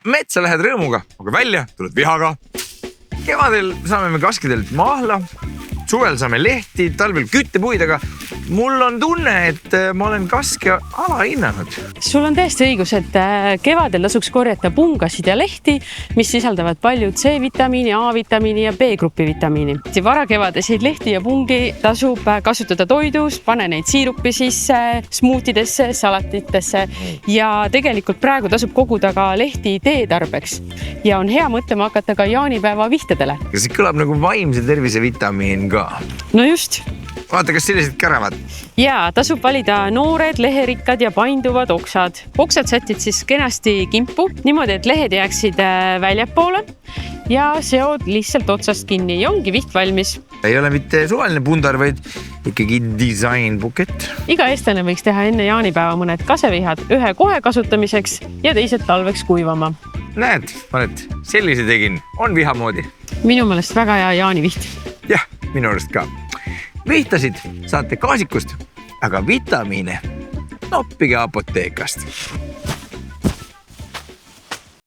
metsa lähed rõõmuga, aga välja tuled vihaga. Kevadel saame me kaskidelt mahla, suvel saame lehti, talvel küttepuid, aga mul on tunne, et ma olen kaske alahinnanud. Sul on täiesti õigus, et kevadel tasuks korjata pungasid ja lehti, mis sisaldavad palju C-vitamiini, A-vitamiini ja B-grupi vitamiini. Varakevadeseid lehti ja pungi tasub kasutada toidus, pane neid siirupi sisse, smuutidesse, salatitesse ja tegelikult praegu tasub koguda ka lehti teetarbeks ja on hea mõtlema hakata ka jaanipäeva vihtedele. Ja see kõlab nagu vaimse tervise vitamiin ka. No just. Vaata, kas sellised kärevad? Jaa, tasub valida noored, leherikkad ja painduvad oksad. Oksad sätid siis kenasti kimpu, niimoodi, et lehed jääksid väljapoole ja seod lihtsalt otsast kinni ja ongi viht valmis. Ei ole mitte suvaline pundar, vaid ikkagi disainbukett. Iga eestlane võiks teha enne jaanipäeva mõned kasevihad ühe kohe kasutamiseks ja teised talveks kuivama. Näed, sellise tegin, on viha moodi. Minu meelest väga hea jaaniviht. Jah, minu arust ka. Vihtasid saate kaasikust, aga vitamiine noppige apoteekast.